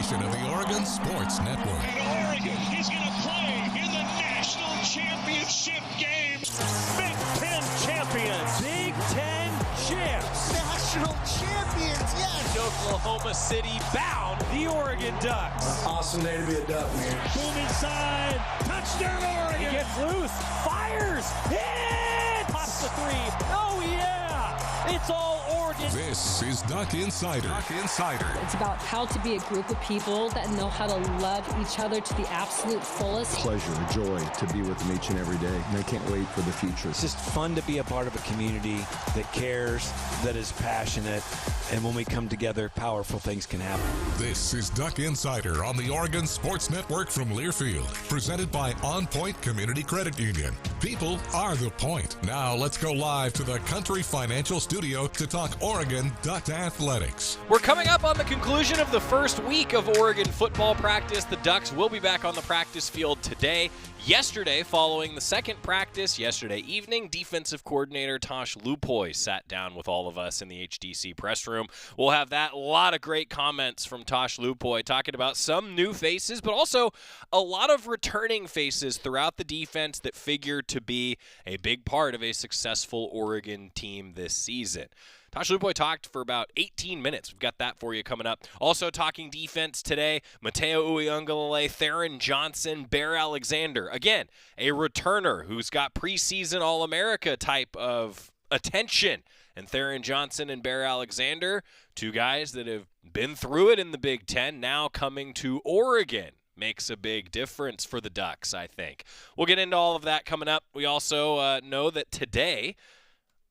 presentation of the Oregon Sports Network. And Oregon is going to play in the national championship game. Big Ten champions. Big Ten champs. National champions, yes. Oklahoma City bound the Oregon Ducks. Awesome day to be a Duck, man. Boom inside. Touchdown Oregon. He gets loose. Fires. Hit. Pops the three. Oh, yeah. It's all Oregon. This is Duck Insider. Duck Insider. It's about how to be a group of people that know how to love each other to the absolute fullest. Pleasure, joy to be with them each and every day. And I can't wait for the future. It's just fun to be a part of a community that cares, that is passionate, and when we come together, powerful things can happen. This is Duck Insider on the Oregon Sports Network from Learfield, presented by OnPoint Community Credit Union. People are the point. Now let's go live to the Country Financial Studio to talk Oregon Duck athletics. We're coming up on the conclusion of the first week of Oregon football practice. The Ducks will be back on the practice field today. Yesterday, following the second practice, yesterday evening, defensive coordinator Tosh Lupoi sat down with all of us in the HDC press room. We'll have that. A lot of great comments from Tosh Lupoi talking about some new faces, but also a lot of returning faces throughout the defense that figure to be a big part of a successful Oregon team this season. Tosh Lupoi talked for about 18 minutes. We've got that for you coming up. Also talking defense today, Matteo Uiagalelei, Theren Johnson, Bear Alexander. Again, a returner who's got preseason All-America type of attention. And Theren Johnson and Bear Alexander, two guys that have been through it in the Big Ten, now coming to Oregon. Makes a big difference for the Ducks, I think. We'll get into all of that coming up. We also know that today,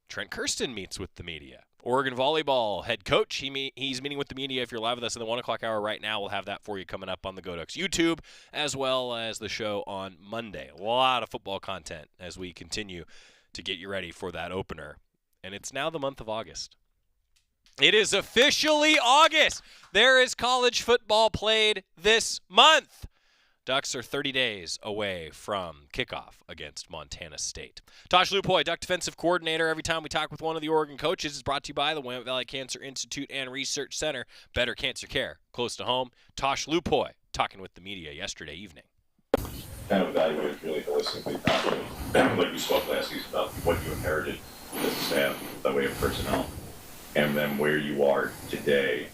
Trent Kirsten meets with the media. Oregon volleyball head coach. He's meeting with the media. If you're live with us in the 1 o'clock hour right now, we'll have that for you coming up on the Go Ducks YouTube, as well as the show on Monday. A lot of football content as we continue to get you ready for that opener. And it's now the month of August. It is officially August. There is college football played this month. Ducks are 30 days away from kickoff against Montana State. Tosh Lupoi, Duck defensive coordinator. Every time we talk with one of the Oregon coaches, is brought to you by the Willamette Valley Cancer Institute and Research Center. Better cancer care, close to home. Tosh Lupoi talking with the media yesterday evening. Kind of evaluated really holistically, like you spoke last season about what you inherited as a staff, that way of personnel, and then where you are today,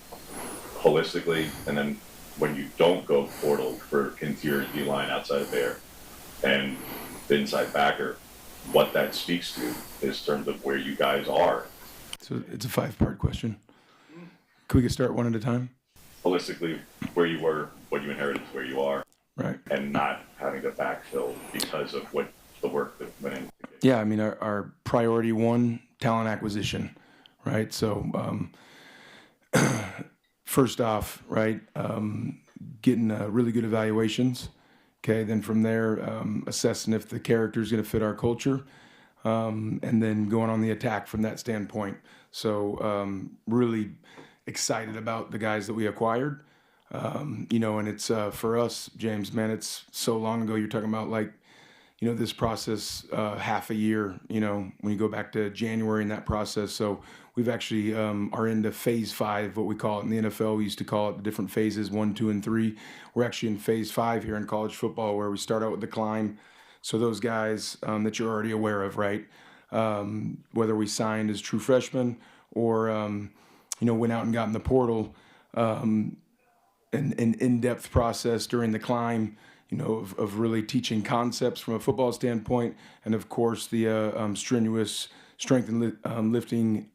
holistically, and then when you don't go portal for interior D-line outside of there and the inside backer, what that speaks to is in terms of where you guys are. So it's a 5-part question. Can we start one at a time? Holistically, where you were, what you inherited, where you are. Right. And not having to backfill because of what the work that went in. Yeah, I mean, our priority one, talent acquisition, right? So first off, right, getting really good evaluations. Okay, then from there, assessing if the character is going to fit our culture, and then going on the attack from that standpoint. So really excited about the guys that we acquired. And it's for us, James, man, it's so long ago. You're talking about this process, half a year, when you go back to January in that process. So we've actually are into phase 5, what we call it in the NFL. We used to call it the different phases, 1, 2, and 3. We're actually in phase 5 here in college football, where we start out with the climb. So those guys that you're already aware of, right? Whether we signed as true freshmen or, went out and got in the portal, an in-depth process during the climb, of really teaching concepts from a football standpoint, and of course the strenuous strength and lifting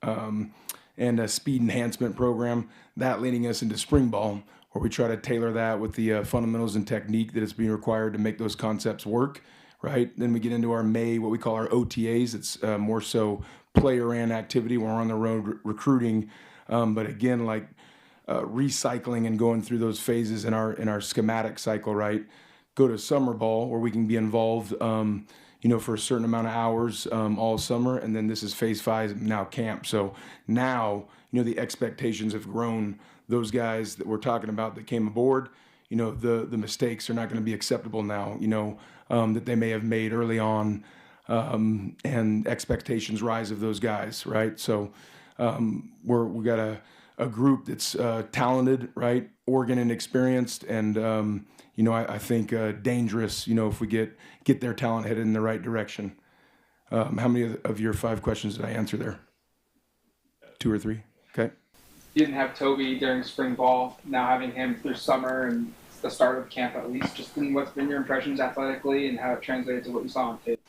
and a speed enhancement program, that leading us into spring ball, where we try to tailor that with the fundamentals and technique that is being required to make those concepts work, right? Then we get into our May, what we call our OTAs. It's more so player and activity when we're on the road recruiting, but again, recycling and going through those phases in our schematic cycle, right? Go to summer ball, where we can be involved, for a certain amount of hours all summer, and then this is phase 5 now, camp. So now, the expectations have grown. Those guys that we're talking about that came aboard, the mistakes are not going to be acceptable now, that they may have made early on, and expectations rise of those guys, right? So we got a group that's talented, right, Oregon and experienced, and I think dangerous. If we get their talent headed in the right direction. How many of your 5 questions did I answer there? 2 or 3? Okay. You didn't have Toby during spring ball. Now having him through summer and the start of camp at least. Just what's been your impressions athletically and how it translated to what you saw on tape?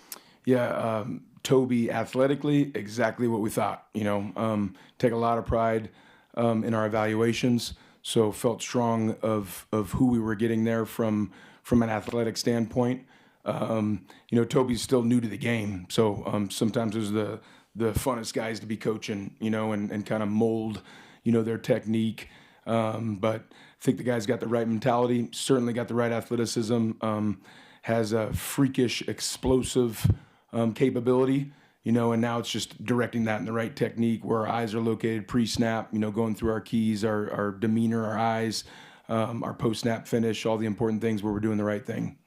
Yeah, Toby athletically, exactly what we thought. Take a lot of pride in our evaluations. So felt strong of who we were getting there from an athletic standpoint. Toby's still new to the game, so sometimes there's the funnest guys to be coaching, and kind of mold, their technique. But I think the guy's got the right mentality, certainly got the right athleticism, has a freakish, explosive capability, and now it's just directing that in the right technique where our eyes are located pre-snap, going through our keys, our demeanor, our eyes, our post-snap finish, all the important things where we're doing the right thing.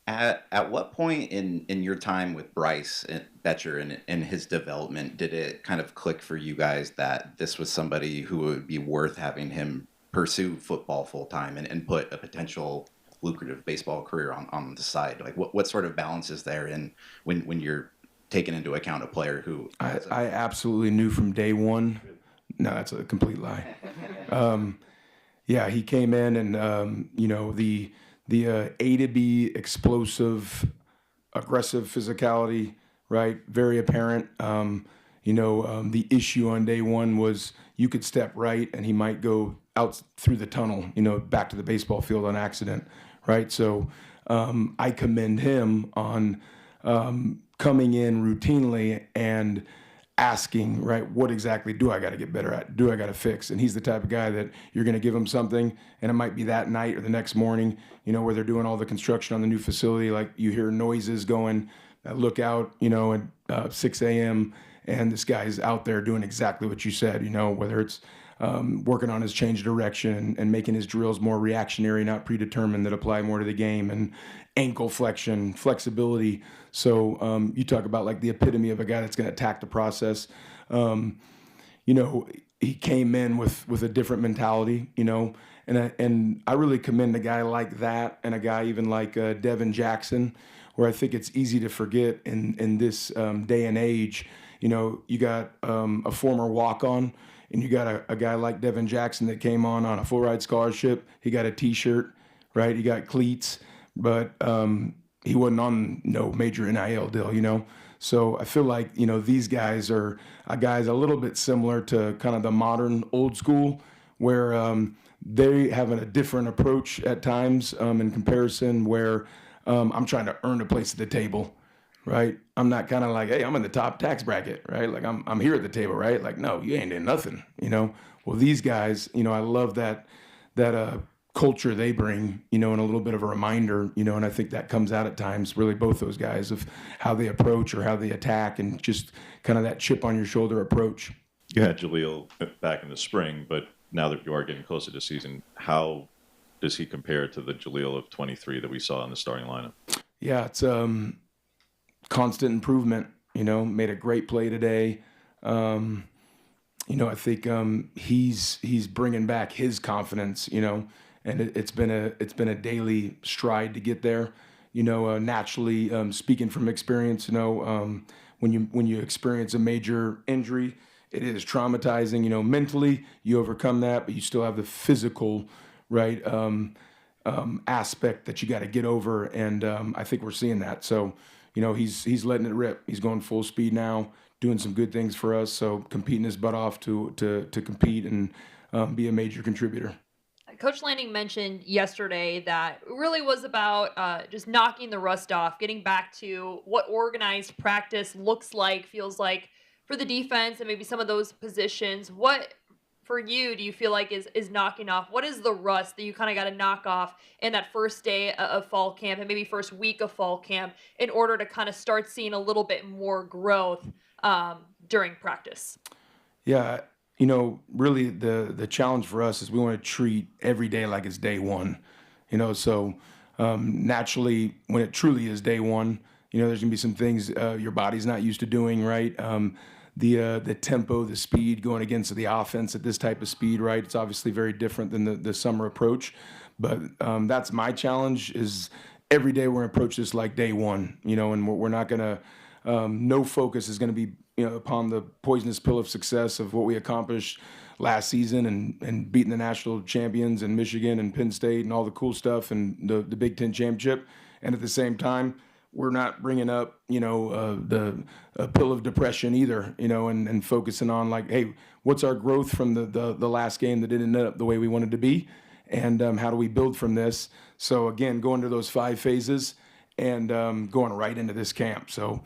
At what point in your time with Bryce Betcher and his development did it kind of click for you guys that this was somebody who would be worth having him pursue football full-time and put a potential lucrative baseball career on the side? Like what sort of balance is there in when you're taking into account a player who I absolutely knew from day one. No, that's a complete lie. He came in and the A to B explosive, aggressive physicality, right? Very apparent. The issue on day one was you could step right and he might go out through the tunnel, back to the baseball field on accident, right? So I commend him on coming in routinely and asking, right, what exactly do I got to get better at? Do I got to fix? And he's the type of guy that you're going to give him something, and it might be that night or the next morning, where they're doing all the construction on the new facility, like you hear noises going, look out, at 6 a.m., and this guy's out there doing exactly what you said, whether it's working on his change of direction and making his drills more reactionary, not predetermined, that apply more to the game, and ankle flexion, flexibility. So you talk about like the epitome of a guy that's going to attack the process. He came in with a different mentality, and I really commend a guy like that and a guy even like Devin Jackson, where I think it's easy to forget in this day and age. You got a former walk-on, and you got a guy like Devin Jackson that came on a full ride scholarship. He got a T-shirt, right? He got cleats, but he wasn't on no major NIL deal, So I feel like, these guys are guys a little bit similar to kind of the modern old school, where they have a different approach at times in comparison, where I'm trying to earn a place at the table, right? I'm not kind of like, hey, I'm in the top tax bracket, right? Like I'm here at the table, right? Like, no, you ain't in nothing, Well, these guys, I love that culture they bring, and a little bit of a reminder, and I think that comes out at times, really both those guys, of how they approach or how they attack, and just kind of that chip on your shoulder approach. You had Jaleel back in the spring, but now that you are getting closer to season, how does he compare to the Jaleel of 23 that we saw in the starting lineup? Yeah, it's constant improvement, made a great play today. I think he's bringing back his confidence, and it's been a daily stride to get there. Naturally, speaking from experience, when you experience a major injury, it is traumatizing. Mentally, you overcome that, but you still have the physical, right, aspect that you got to get over, and I think we're seeing that. So, he's letting it rip. He's going full speed now, doing some good things for us. So competing his butt off to compete and be a major contributor. Coach Lanning mentioned yesterday that it really was about just knocking the rust off, getting back to what organized practice looks like, feels like for the defense and maybe some of those positions. What, for you, do you feel like is knocking off? What is the rust that you kind of got to knock off in that first day of fall camp and maybe first week of fall camp in order to kind of start seeing a little bit more growth during practice? Yeah. Really the challenge for us is we want to treat every day like it's day one, so naturally when it truly is day one, there's going to be some things your body's not used to doing, right? the tempo, the speed going against the offense at this type of speed, right? It's obviously very different than the summer approach, but that's my challenge. Is every day we're going to approach this like day one, and we're not going to. No focus is going to be upon the poisonous pill of success of what we accomplished last season and beating the national champions in Michigan and Penn State and all the cool stuff and the Big Ten championship. And at the same time, we're not bringing up, the pill of depression either, and focusing on like, hey, what's our growth from the last game that didn't end up the way we wanted to be? And how do we build from this? So again, going to those 5 phases and going right into this camp. So,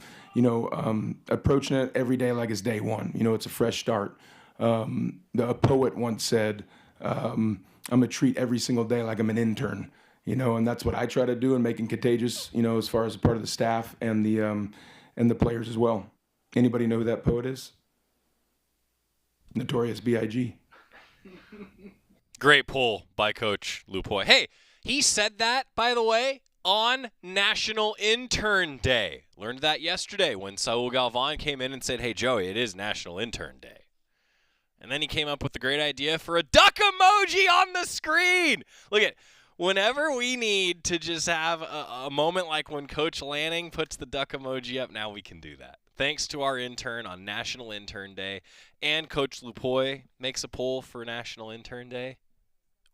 approaching it every day like it's day one. It's a fresh start. A poet once said, I'm going to treat every single day like I'm an intern, and that's what I try to do and making contagious, as far as a part of the staff and the players as well. Anybody know who that poet is? Notorious B.I.G. Great pull by Coach Lupoi. Hey, he said that, by the way, on National Intern Day. Learned that yesterday when Saul Galvan came in and said, hey, Joey, it is National Intern Day. And then he came up with the great idea for a duck emoji on the screen. Look at, whenever we need to just have a moment like when Coach Lanning puts the duck emoji up, now we can do that. Thanks to our intern on National Intern Day. And Coach Lupoi makes a poll for National Intern Day.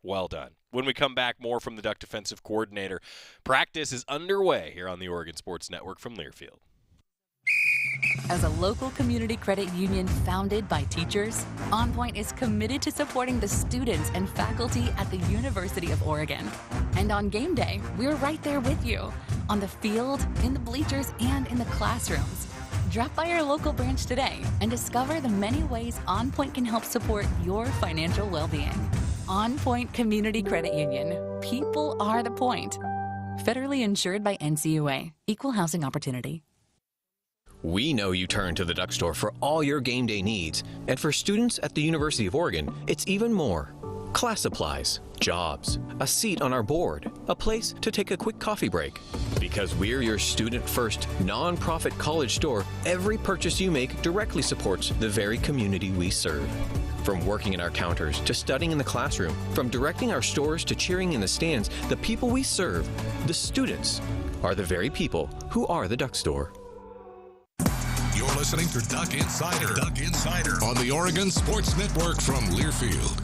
Well done. When we come back, more from the Duck defensive coordinator. Practice is underway here on the Oregon Sports Network from Learfield. As a local community credit union founded by teachers, OnPoint is committed to supporting the students and faculty at the University of Oregon. And on game day, we're right there with you, on the field, in the bleachers, and in the classrooms. Drop by our local branch today and discover the many ways OnPoint can help support your financial well-being. OnPoint Community Credit Union. People are the point. Federally insured by NCUA. Equal housing opportunity. We know you turn to the Duck Store for all your game day needs. And for students at the University of Oregon, it's even more. Class supplies, jobs, a seat on our board, a place to take a quick coffee break. Because we're your student-first, non-profit college store, every purchase you make directly supports the very community we serve. From working in our counters to studying in the classroom, from directing our stores to cheering in the stands, the people we serve, the students, are the very people who are the Duck Store. You're listening to Duck Insider. Duck Insider on the Oregon Sports Network from Learfield.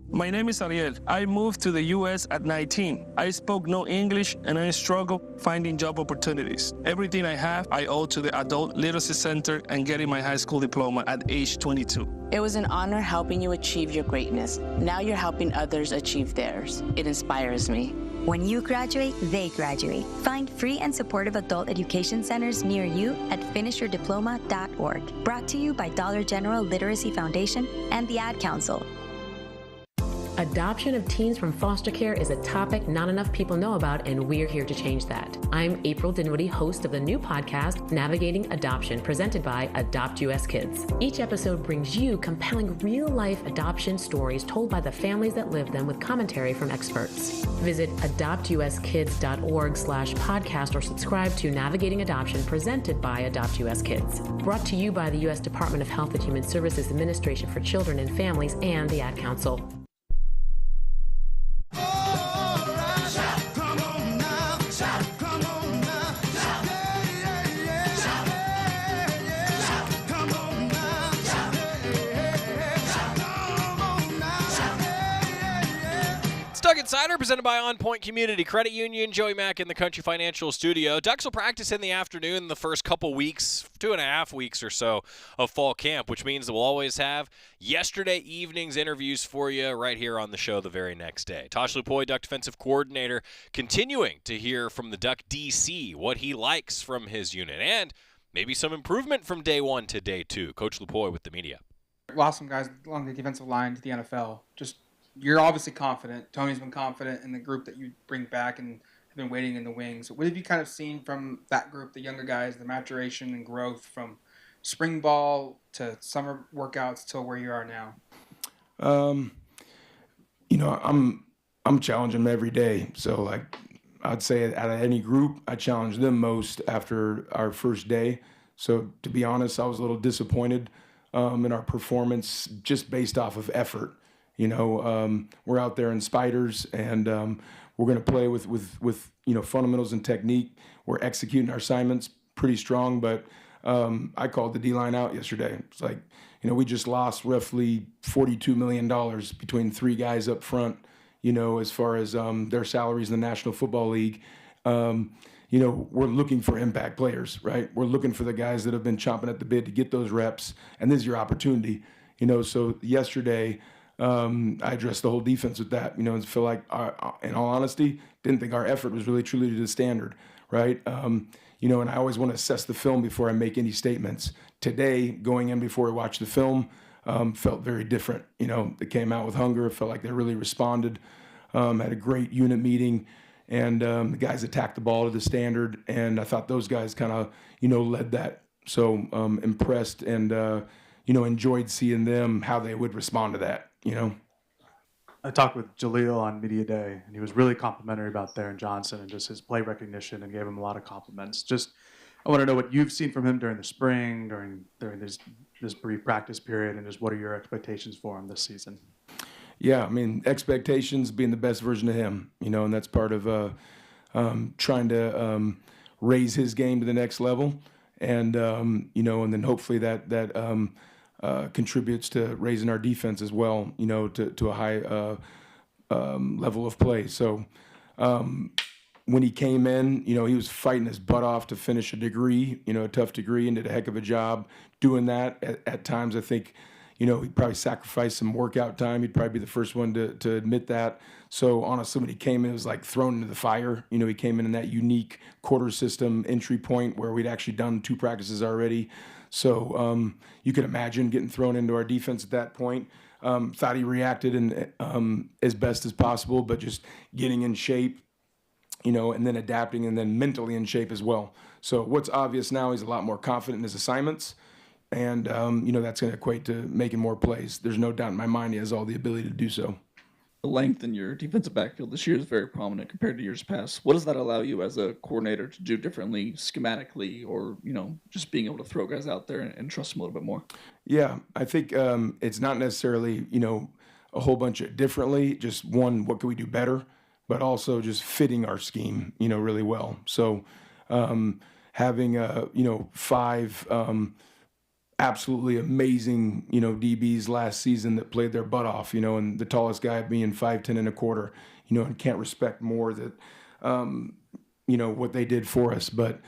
My name is Ariel. I moved to the U.S. at 19. I spoke no English and I struggled finding job opportunities. Everything I have, I owe to the Adult Literacy Center and getting my high school diploma at age 22. It was an honor helping you achieve your greatness. Now you're helping others achieve theirs. It inspires me. When you graduate, they graduate. Find free and supportive adult education centers near you at finishyourdiploma.org. Brought to you by Dollar General Literacy Foundation and the Ad Council. Adoption of teens from foster care is a topic not enough people know about, and we're here to change that. I'm April Dinwiddie, host of the new podcast, Navigating Adoption, presented by Adopt US Kids. Each episode brings you compelling real-life adoption stories told by the families that live them with commentary from experts. Visit adoptuskids.org/podcast or subscribe to Navigating Adoption, presented by Adopt US Kids. Brought to you by the U.S. Department of Health and Human Services Administration for Children and Families and the Ad Council. Duck Insider, presented by OnPoint Community Credit Union. Joey Mack in the Country Financial Studio. Ducks will practice in the afternoon the first couple weeks, 2.5 weeks or so of fall camp, which means that we'll always have yesterday evening's interviews for you right here on the show the very next day. Tosh Lupoi, Duck defensive coordinator, continuing to hear from the Duck DC, what he likes from his unit, and maybe some improvement from day one to day two. Coach Lupoi with the media. Lost some guys along the defensive line to the NFL. You're obviously confident. Tony's been confident in the group that you bring back and have been waiting in the wings. What have you kind of seen from that group, the younger guys, the maturation and growth from spring ball to summer workouts to where you are now? I'm challenging them every day. So I'd say out of any group, I challenged them most after our first day. So to be honest, I was a little disappointed in our performance just based off of effort. We're out there in spiders, and we're going to play with fundamentals and technique. We're executing our assignments pretty strong, but I called the D-line out yesterday. It's like, we just lost roughly $42 million between three guys up front, as far as their salaries in the National Football League. We're looking for impact players, right? We're looking for the guys that have been chomping at the bit to get those reps, and this is your opportunity. So yesterday, I addressed the whole defense with that, and feel like, in all honesty, didn't think our effort was really truly to the standard, right? And I always want to assess the film before I make any statements. Today, going in before I watched the film, felt very different. They came out with hunger. It felt like they really responded. Had a great unit meeting, and the guys attacked the ball to the standard, and I thought those guys kind of, led that. So impressed and, enjoyed seeing them, how they would respond to that, I talked with Jaleel on Media Day, and he was really complimentary about Theren Johnson and just his play recognition, and gave him a lot of compliments. Just, I want to know what you've seen from him during the spring, during this brief practice period, and just what are your expectations for him this season? Yeah, I mean, expectations being the best version of him, and that's part of trying to raise his game to the next level, and and then hopefully that contributes to raising our defense as well, to a high level of play. So when he came in, he was fighting his butt off to finish a degree, a tough degree, and did a heck of a job doing that. At times, I think, he'd probably sacrifice some workout time. He'd probably be the first one to admit that. So honestly, when he came in, it was like thrown into the fire. He came in that unique quarter system entry point where we'd actually done 2 practices already. So you could imagine getting thrown into our defense at that point. Thought he reacted in as best as possible, but just getting in shape, and then adapting, and then mentally in shape as well. So what's obvious now, he's a lot more confident in his assignments, and that's going to equate to making more plays. There's no doubt in my mind he has all the ability to do so. The length in your defensive backfield this year is very prominent compared to years past. What does that allow you as a coordinator to do differently schematically, or, just being able to throw guys out there and trust them a little bit more? Yeah, I think it's not necessarily, a whole bunch of differently. Just one, what can we do better? But also just fitting our scheme, really well. So having, 5 absolutely amazing, DBs last season that played their butt off, and the tallest guy being 5'10" and a quarter, and can't respect more that, what they did for us. But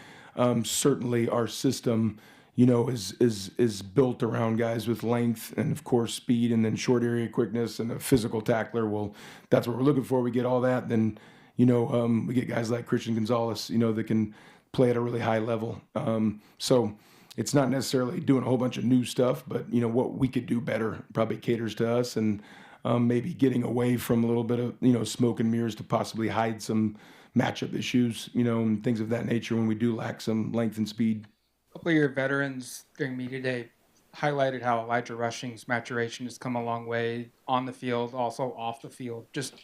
certainly our system, is built around guys with length and, of course, speed, and then short area quickness and a physical tackler. Well, that's what we're looking for. We get all that, then, we get guys like Christian Gonzalez, that can play at a really high level. So it's not necessarily doing a whole bunch of new stuff, but, what we could do better probably caters to us, and maybe getting away from a little bit of, smoke and mirrors to possibly hide some matchup issues, and things of that nature when we do lack some length and speed. A couple of your veterans during Media Day highlighted how Elijah Rushing's maturation has come a long way on the field, also off the field. Just, can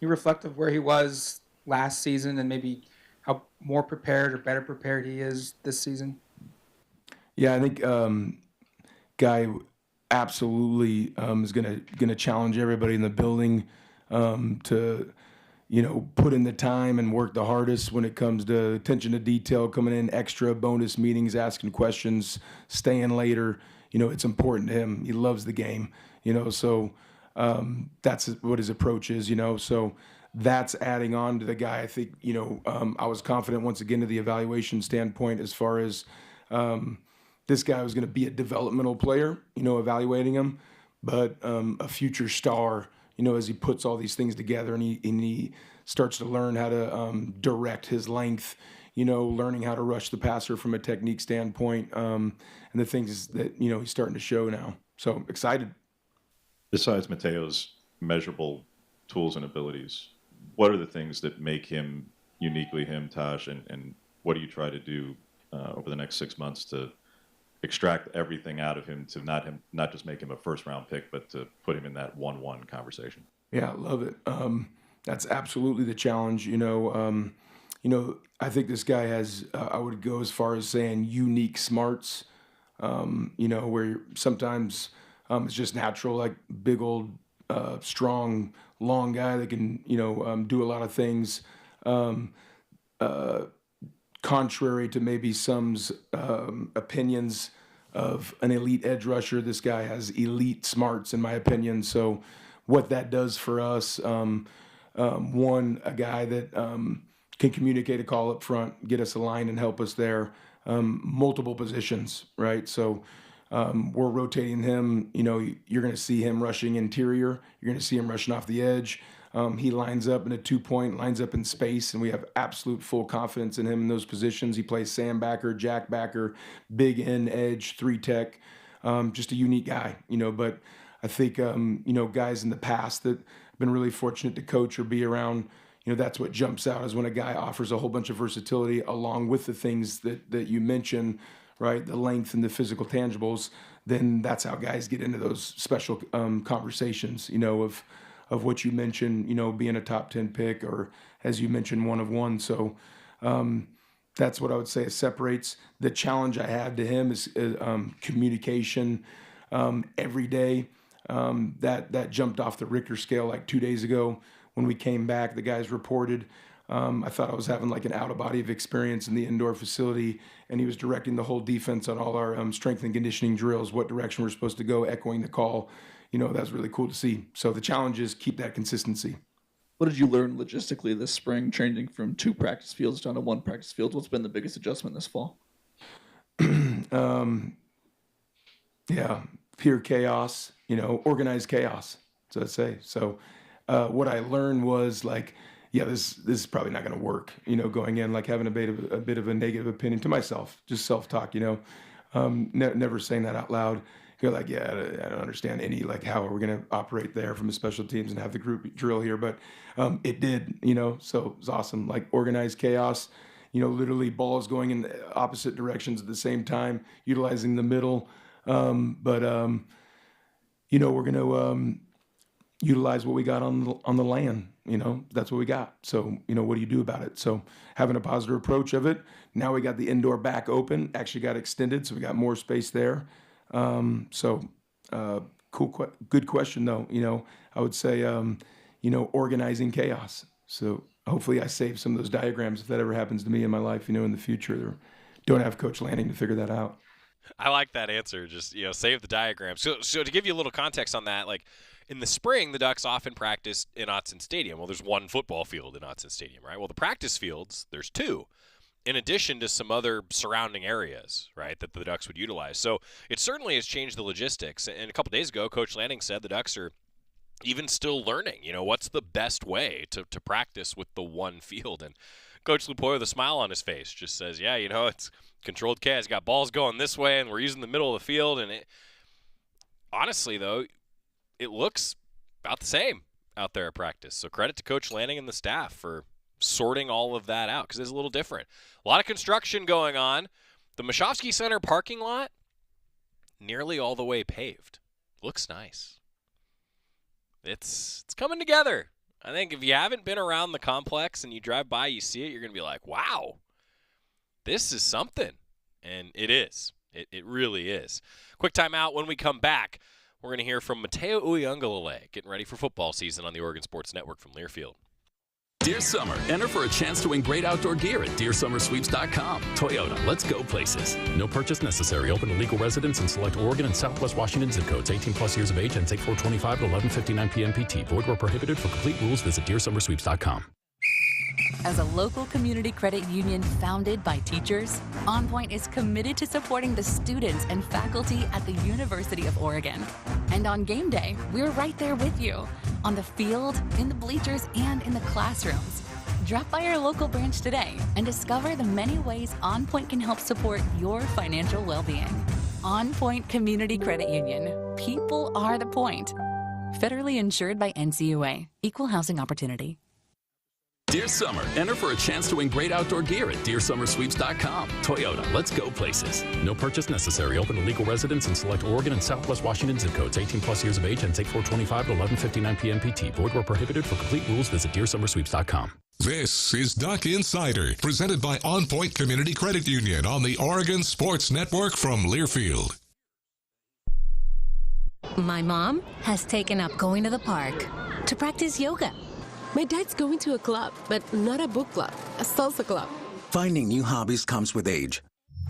you reflect of where he was last season and maybe how more prepared or better prepared he is this season? Yeah, I think Guy absolutely is gonna challenge everybody in the building to, put in the time and work the hardest when it comes to attention to detail, coming in extra bonus meetings, asking questions, staying later. It's important to him. He loves the game. So that's what his approach is. So that's adding on to the guy. I think I was confident once again to the evaluation standpoint as far as. This guy was going to be a developmental player, evaluating him, but a future star, as he puts all these things together and he starts to learn how to direct his length, learning how to rush the passer from a technique standpoint, and the things that, he's starting to show now. So excited. Besides Matteo's measurable tools and abilities, what are the things that make him uniquely him, Tosh, and what do you try to do over the next 6 months to extract everything out of him to not just make him a first-round pick, but to put him in that 1-1 conversation? Yeah, I love it. That's absolutely the challenge. I think this guy has, I would go as far as saying unique smarts, where sometimes it's just natural, like big old, strong, long guy that can, do a lot of things. Contrary to maybe some's opinions of an elite edge rusher, this guy has elite smarts, in my opinion. So what that does for us, a guy that can communicate a call up front, get us aligned and help us there, multiple positions, right? So we're rotating him. You're going to see him rushing interior. You're going to see him rushing off the edge. He lines up in a 2-point, lines up in space, and we have absolute full confidence in him in those positions. He plays Sandbacker, Jackbacker, big end edge, 3-tech, just a unique guy, But I think, guys in the past that have been really fortunate to coach or be around, that's what jumps out is when a guy offers a whole bunch of versatility along with the things that you mentioned, right? The length and the physical tangibles. Then that's how guys get into those special conversations, of what you mentioned, being a top 10 pick, or as you mentioned, one of one. So that's what I would say separates. The challenge I have to him is communication every day. That jumped off the Richter scale like 2 days ago. When we came back, the guys reported, I thought I was having like an out-of-body of experience in the indoor facility, and he was directing the whole defense on all our strength and conditioning drills, what direction we're supposed to go, echoing the call. That's really cool to see. So the challenge is keep that consistency. What did you learn logistically this spring, changing from 2 practice fields down to 1 practice field? What's been the biggest adjustment this fall? Pure chaos, organized chaos, so I'd say. So what I learned was this is probably not going to work, going in, like having a bit of a negative opinion to myself, just self-talk, never saying that out loud. You're like, I don't understand how are we going to operate there from the special teams and have the group drill here. But it did, so it was awesome. Like organized chaos, literally balls going in the opposite directions at the same time, utilizing the middle. We're going to utilize what we got on the land. That's what we got. So, what do you do about it? So having a positive approach of it. Now we got the indoor back open, actually got extended, so we got more space there. Good question though. I would say, organizing chaos. So hopefully I save some of those diagrams if that ever happens to me in my life, in the future. Or don't have Coach Lanning to figure that out. I like that answer. Just, save the diagram. So to give you a little context on that, in the spring, the Ducks often practiced in Autzen Stadium. Well, there's 1 football field in Autzen Stadium, right? Well, the practice fields, there's 2. In addition to some other surrounding areas, right, that the Ducks would utilize. So it certainly has changed the logistics. And a couple days ago, Coach Lanning said the Ducks are even still learning, what's the best way to practice with the 1 field. And Coach Lupoi, with a smile on his face, just says, it's controlled chaos. Got balls going this way, and we're using the middle of the field. And honestly, though, it looks about the same out there at practice. So credit to Coach Lanning and the staff for sorting all of that out, because it's a little different. A lot of construction going on. The Mashofsky Center parking lot, nearly all the way paved. Looks nice. It's coming together. I think if you haven't been around the complex and you drive by, you see it, you're going to be like, wow, this is something. And it is. It really is. Quick timeout. When we come back, we're going to hear from Matteo Uiagalelei, getting ready for football season on the Oregon Sports Network from Learfield. Dear Summer, enter for a chance to win great outdoor gear at DearSummerSweeps.com. Toyota, let's go places. No purchase necessary. Open to legal residents in select Oregon and Southwest Washington zip codes. 18 plus years of age and take 425 to 1159 PNPT. Void where prohibited. For complete rules, visit DearSummerSweeps.com. As a local community credit union founded by teachers, OnPoint is committed to supporting the students and faculty at the University of Oregon. And on game day, we're right there with you, on the field, in the bleachers, and in the classrooms. Drop by our local branch today and discover the many ways OnPoint can help support your financial well-being. OnPoint Community Credit Union. People are the point. Federally insured by NCUA. Equal housing opportunity. Dear Summer, enter for a chance to win great outdoor gear at DearSummerSweeps.com. Toyota, let's go places. No purchase necessary. Open to legal residents in select Oregon and Southwest Washington zip codes. 18 plus years of age and take 425 to 1159 PNPT. Void where prohibited. For complete rules, visit DearSummerSweeps.com. This is Duck Insider, presented by OnPoint Community Credit Union on the Oregon Sports Network from Learfield. My mom has taken up going to the park to practice yoga. My dad's going to a club, but not a book club, a salsa club. Finding new hobbies comes with age.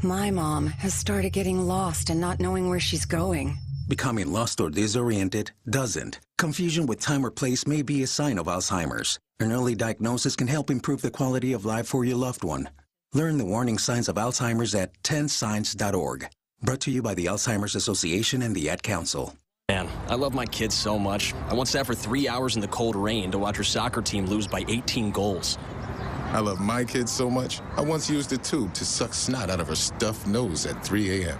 My mom has started getting lost and not knowing where she's going. Becoming lost or disoriented doesn't. Confusion with time or place may be a sign of Alzheimer's. An early diagnosis can help improve the quality of life for your loved one. Learn the warning signs of Alzheimer's at 10signs.org. Brought to you by the Alzheimer's Association and the Ad Council. Man, I love my kids so much. I once sat for 3 hours in the cold rain to watch her soccer team lose by 18 goals. I love my kids so much, I once used a tube to suck snot out of her stuffed nose at 3 a.m.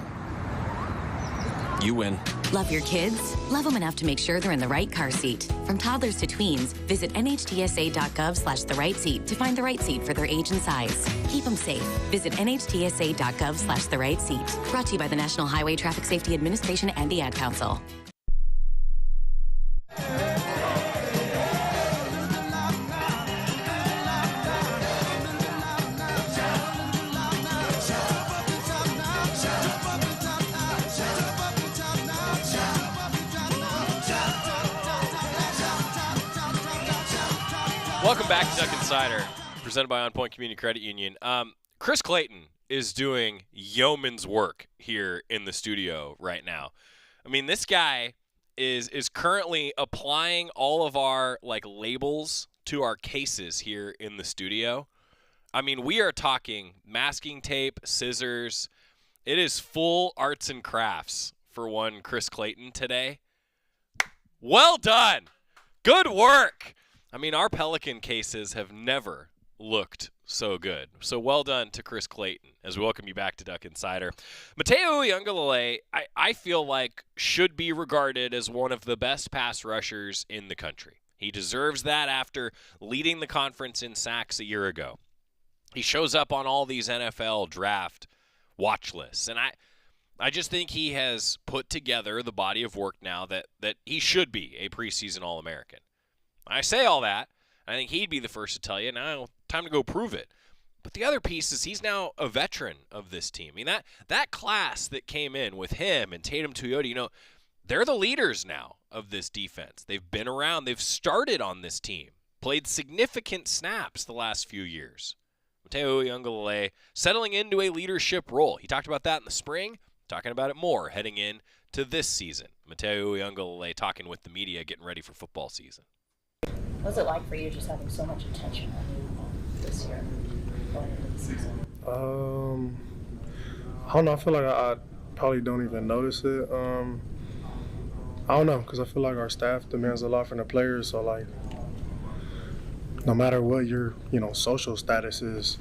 You win. Love your kids? Love them enough to make sure they're in the right car seat. From toddlers to tweens, visit nhtsa.gov/the-right-seat to find the right seat for their age and size. Keep them safe. Visit nhtsa.gov/the-right-seat. Brought to you by the National Highway Traffic Safety Administration and the Ad Council. Welcome back to Duck Insider, presented by OnPoint Community Credit Union. Chris Clayton is doing yeoman's work here in the studio right now. I mean, this guy is currently applying all of our labels to our cases here in the studio. I mean, we are talking masking tape, scissors. It is full arts and crafts for one Chris Clayton today. Well done. Good work. I mean, our Pelican cases have never looked so good. So well done to Chris Clayton as we welcome you back to Duck Insider. Matteo Uiagalelei, I feel like should be regarded as one of the best pass rushers in the country. He deserves that after leading the conference in sacks a year ago. He shows up on all these NFL draft watch lists. And I just think he has put together the body of work now that he should be a preseason All-American. I say all that. I think he'd be the first to tell you, now time to go prove it. But the other piece is he's now a veteran of this team. I mean, that class that came in with him and Tatum Tuioti, they're the leaders now of this defense. They've been around. They've started on this team, played significant snaps the last few years. Matteo Uiagalelei settling into a leadership role. He talked about that in the spring, talking about it more heading in to this season. Matteo Uiagalelei talking with the media, getting ready for football season. What's it like for you just having so much attention on you this year going into the season? I don't know. I feel like I probably don't even notice it. I don't know, because I feel like our staff demands a lot from the players. So, no matter what your, social status is,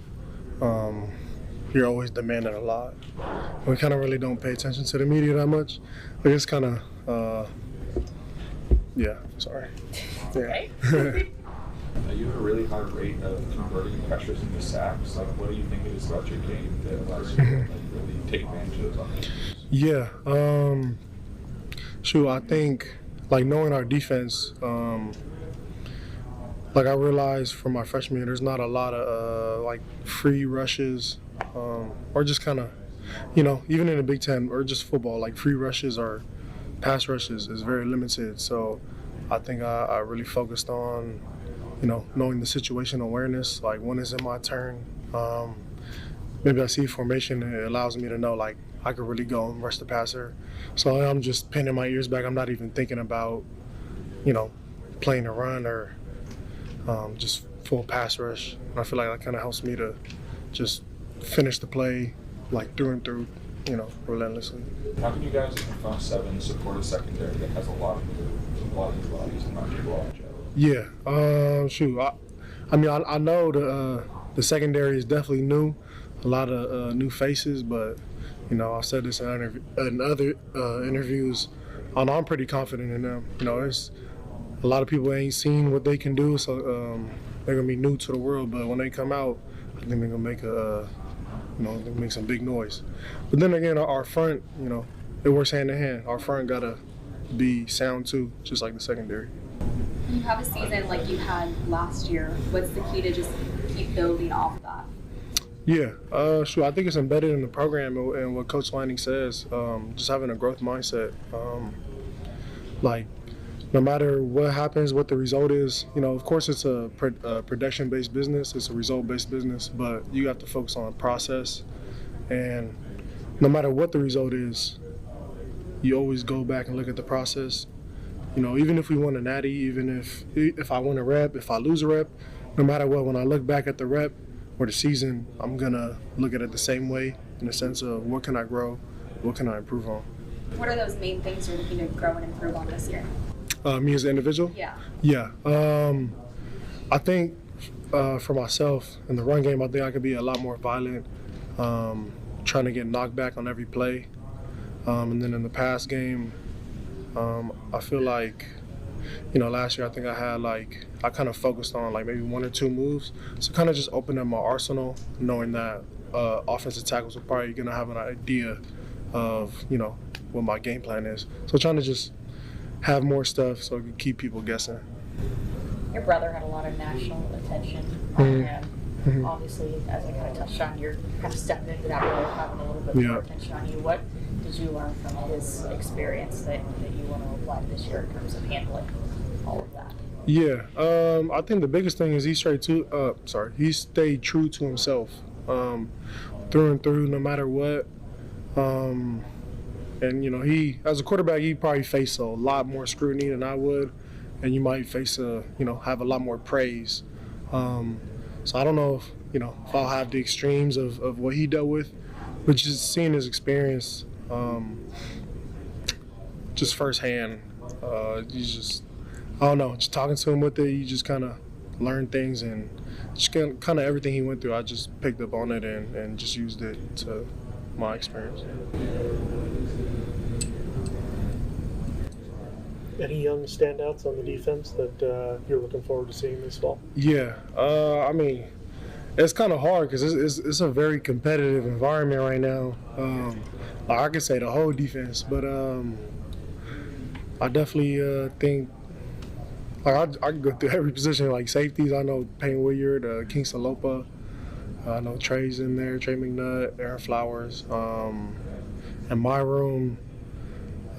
you're always demanding a lot. We kind of really don't pay attention to the media that much. We just kind of, yeah, sorry. Okay. You have a really high rate of converting pressures into sacks. What do you think it is about your game that allows you to really take advantage of those opportunities? Yeah. I think knowing our defense, I realized from my freshman year, there's not a lot of free rushes, or just kind of, even in the Big Ten or just football, free rushes or pass rushes is very limited. So I think I really focused on, knowing the situation awareness, when is it my turn? Maybe I see formation and it allows me to know, I could really go and rush the passer. So I'm just pinning my ears back. I'm not even thinking about, playing a run or just full pass rush. And I feel like that kind of helps me to just finish the play, through and through, relentlessly. How can you guys in the front seven support a secondary that has a lot of bodies and not able to gel? Yeah, I know the secondary is definitely new, a lot of new faces, but I've said this in other interviews. I'm pretty confident in them. There's a lot of people ain't seen what they can do, so they're gonna be new to the world, but when they come out, I think they're gonna make make some big noise. But then again, our front, it works hand in hand. Our front gotta be sound too, just like the secondary. When you have a season like you had last year, what's the key to just keep building off of that? Yeah, sure. I think it's embedded in the program and what Coach Lanning says. Just having a growth mindset. No matter what happens, what the result is, of course it's a production-based business, it's a result-based business, but you have to focus on process. And no matter what the result is, you always go back and look at the process. Even if we win a natty, even if I win a rep, if I lose a rep, no matter what, when I look back at the rep or the season, I'm gonna look at it the same way in the sense of what can I grow, what can I improve on. What are those main things you're looking to grow and improve on this year? Me as an individual? Yeah. Yeah. I think for myself in the run game, I think I could be a lot more violent, trying to get knocked back on every play. And then in the pass game, I feel like, last year I think I had I kind of focused on maybe one or two moves. So kind of just opened up my arsenal, knowing that offensive tackles are probably going to have an idea of, what my game plan is. So trying to just have more stuff so it can keep people guessing. Your brother had a lot of national attention on him. Mm-hmm. Obviously, as I kind of touched on, you're kind of stepping into that role, having a little bit more attention on you. What did you learn from his experience that you want to apply this year in terms of handling all of that? Yeah, I think the biggest thing is he stayed true to himself through and through, no matter what. And he, as a quarterback, he probably faced a lot more scrutiny than I would, and you might face have a lot more praise. So I don't know if I'll have the extremes of what he dealt with, but just seeing his experience, just firsthand, just talking to him with it, you just kind of learn things, and just kind of everything he went through, I just picked up on it and just used it to my experience. Any young standouts on the defense that you're looking forward to seeing this fall? Yeah, I mean, it's kind of hard because it's a very competitive environment right now. I could say the whole defense, but I definitely think I can go through every position. Like safeties, I know Payne Williard, Kingston Lopa. I know Trey's in there, Trey McNutt, Aaron Flowers. In my room,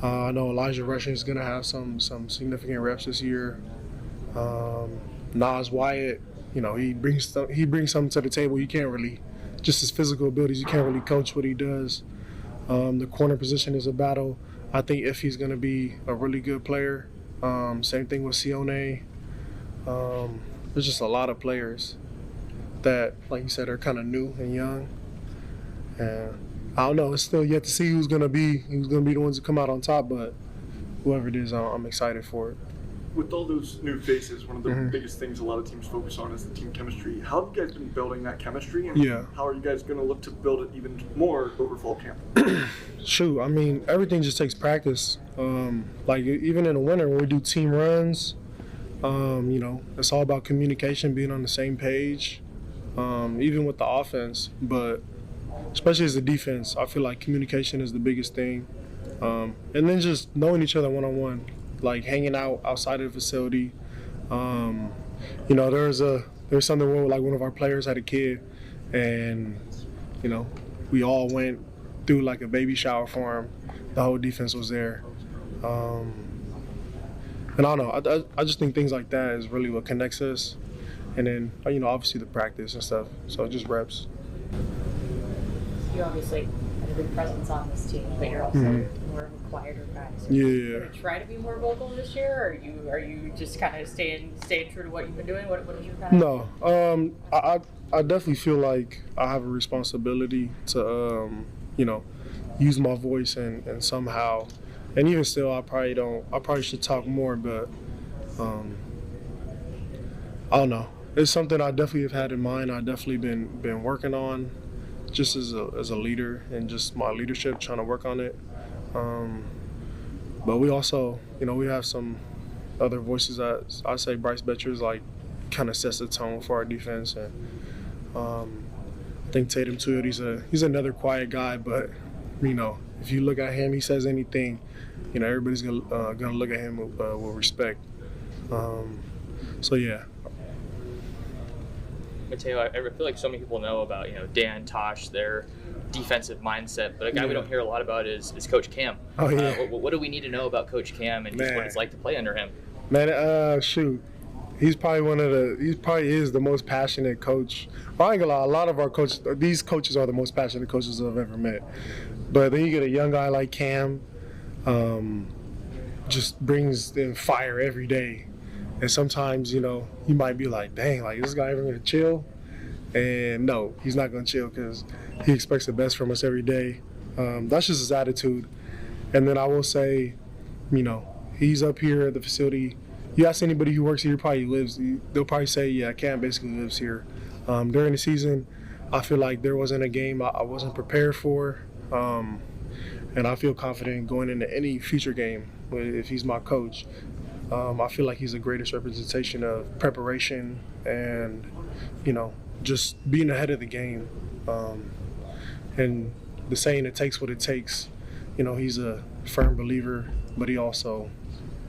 I know Elijah Rushing is going to have some significant reps this year. Nas Wyatt, he brings something to the table. You can't really, just his physical abilities, you can't really coach what he does. The corner position is a battle. I think if he's going to be a really good player. Same thing with Sione. There's just a lot of players that, like you said, are kind of new and young. And I don't know. It's still yet to see who's gonna be the ones that come out on top. But whoever it is, I'm excited for it. With all those new faces, one of the biggest things a lot of teams focus on is the team chemistry. How have you guys been building that chemistry, and how are you guys going to look to build it even more over fall camp? Shoot, I mean, everything just takes practice. Even in the winter when we do team runs, it's all about communication, being on the same page, even with the offense. But especially as a defense, I feel like communication is the biggest thing. And then just knowing each other one-on-one, like hanging out outside of the facility. There's something where one of our players had a kid, and we all went through like a baby shower for him. The whole defense was there. And I don't know. I just think things like that is really what connects us. And then obviously the practice and stuff. So just reps. You obviously have a big presence on this team, but you're also more of a quieter guy. So Yeah. Are you going to try to be more vocal this year, or are you just kind of staying true to what you've been doing? What is your kind of... No. I definitely feel like I have a responsibility to use my voice and somehow, and even still, I probably should talk more, but I don't know. It's something I definitely have had in mind. I've definitely been working on, just as a leader and just my leadership, trying to work on it. But we also, we have some other voices that I say Bryce Betcher's like kind of sets the tone for our defense. And I think Tatum too. He's another quiet guy, but if you look at him, he says anything, everybody's gonna look at him with respect. So yeah. Matteo, I feel like so many people know about Dan, Tosh, their defensive mindset, but a guy we don't hear a lot about is Coach Cam. Oh yeah. What do we need to know about Coach Cam and just what it's like to play under him? Man, shoot, he's probably is the most passionate coach. Well, I ain't gonna lie, a lot of our coaches, these coaches are the most passionate coaches I've ever met. But then you get a young guy like Cam, just brings in fire every day. And sometimes, you might be like, dang, like, is this guy ever going to chill? And no, he's not going to chill because he expects the best from us every day. That's just his attitude. And then I will say, he's up here at the facility. You ask anybody who works here, they'll probably say, yeah, Cam basically lives here. During the season, I feel like there wasn't a game I wasn't prepared for. And I feel confident going into any future game if he's my coach. I feel like he's the greatest representation of preparation and, just being ahead of the game. And the saying, it takes what it takes, he's a firm believer, but he also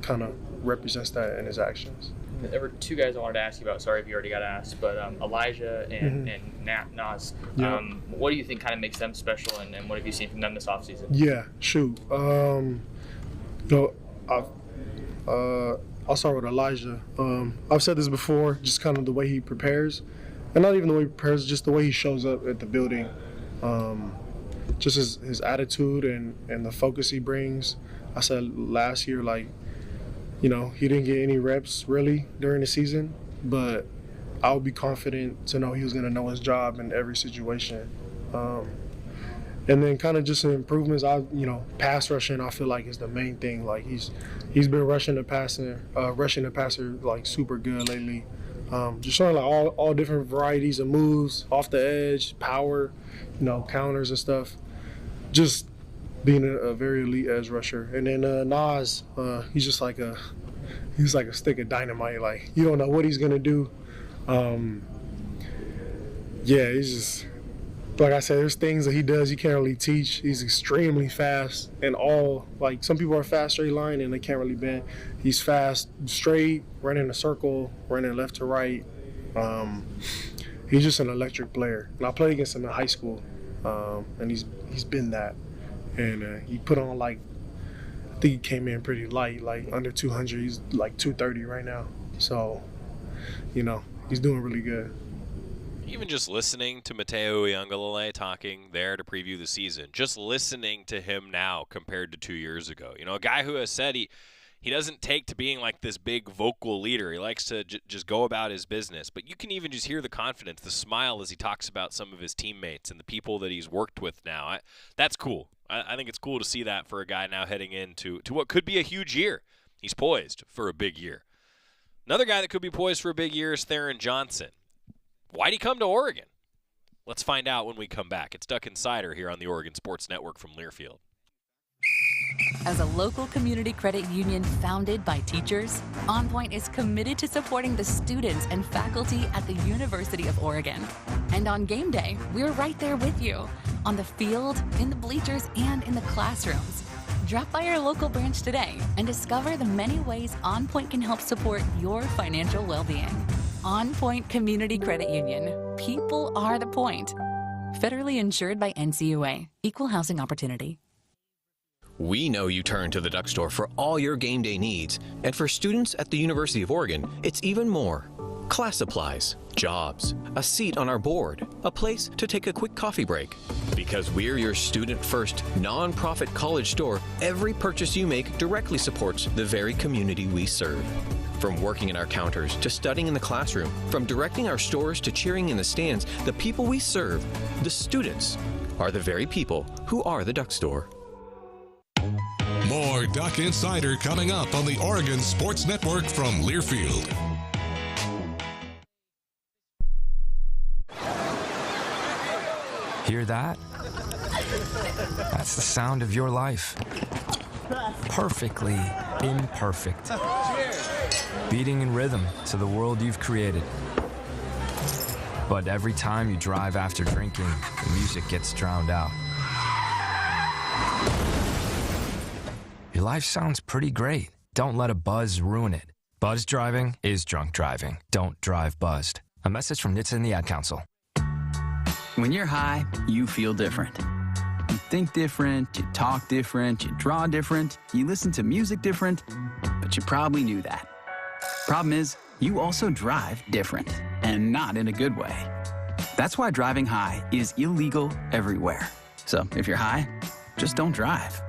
kind of represents that in his actions. There were two guys I wanted to ask you about. Sorry if you already got asked, but Elijah and Nas. Yeah. What do you think kind of makes them special, and what have you seen from them this offseason? Yeah, shoot. I'll start with Elijah. I've said this before, just kind of the way he prepares. And not even the way he prepares, just the way he shows up at the building. Just his attitude and the focus he brings. I said last year, he didn't get any reps really during the season, but I would be confident to know he was going to know his job in every situation. And then kind of just the improvements, pass rushing, I feel like is the main thing. Like he's been rushing the passer like super good lately. Just showing like all different varieties of moves, off the edge, power, counters and stuff. Just being a very elite edge rusher. And then Nas, he's just like a stick of dynamite. Like you don't know what he's gonna do. He's just. Like I said, there's things that he does you can't really teach. He's extremely fast, and some people are fast straight line and they can't really bend. He's fast straight, running a circle, running left to right. He's just an electric player. And I played against him in high school, and he's been that. And he put on I think he came in pretty light, like under 200. He's like 230 right now. So, he's doing really good. Even just listening to Matteo Uiagalelei talking there to preview the season, just listening to him now compared to 2 years ago. A guy who has said he doesn't take to being like this big vocal leader. He likes to just go about his business. But you can even just hear the confidence, the smile as he talks about some of his teammates and the people that he's worked with now. That's cool. I think it's cool to see that for a guy now heading into what could be a huge year. He's poised for a big year. Another guy that could be poised for a big year is Theren Johnson. Why'd he come to Oregon? Let's find out when we come back. It's Duck Insider here on the Oregon Sports Network from Learfield. As a local community credit union founded by teachers, OnPoint is committed to supporting the students and faculty at the University of Oregon. And on game day, we're right there with you, on the field, in the bleachers, and in the classrooms. Drop by our local branch today and discover the many ways OnPoint can help support your financial well-being. OnPoint Community Credit Union. People are the point. Federally insured by NCUA. Equal housing opportunity. We know you turn to the Duck Store for all your game day needs. And for students at the University of Oregon, it's even more. Class supplies, jobs, a seat on our board, a place to take a quick coffee break. Because we're your student-first, non-profit college store, every purchase you make directly supports the very community we serve. From working in our counters to studying in the classroom, from directing our stores to cheering in the stands, the people we serve, the students, are the very people who are the Duck Store. More Duck Insider coming up on the Oregon Sports Network from Learfield. Hear that? That's the sound of your life. Perfectly imperfect. beating in rhythm to the world you've created. But every time you drive after drinking, the music gets drowned out. Your life sounds pretty great. Don't let a buzz ruin it. Buzz driving is drunk driving. Don't drive buzzed. A message from NHTSA and the Ad Council. When you're high, you feel different. You think different, you talk different, you draw different, you listen to music different, but you probably knew that. Problem is, you also drive different, and not in a good way. That's why driving high is illegal everywhere. So if you're high, just don't drive.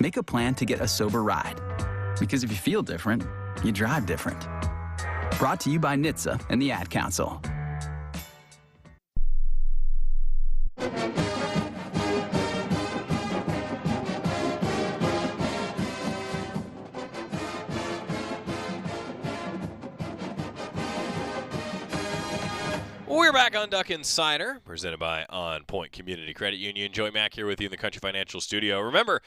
Make a plan to get a sober ride. Because if you feel different, you drive different. Brought to you by NHTSA and the Ad Council. We're back on Duck Insider, presented by OnPoint Community Credit Union. Joey Mack here with you in the Country Financial Studio. Remember,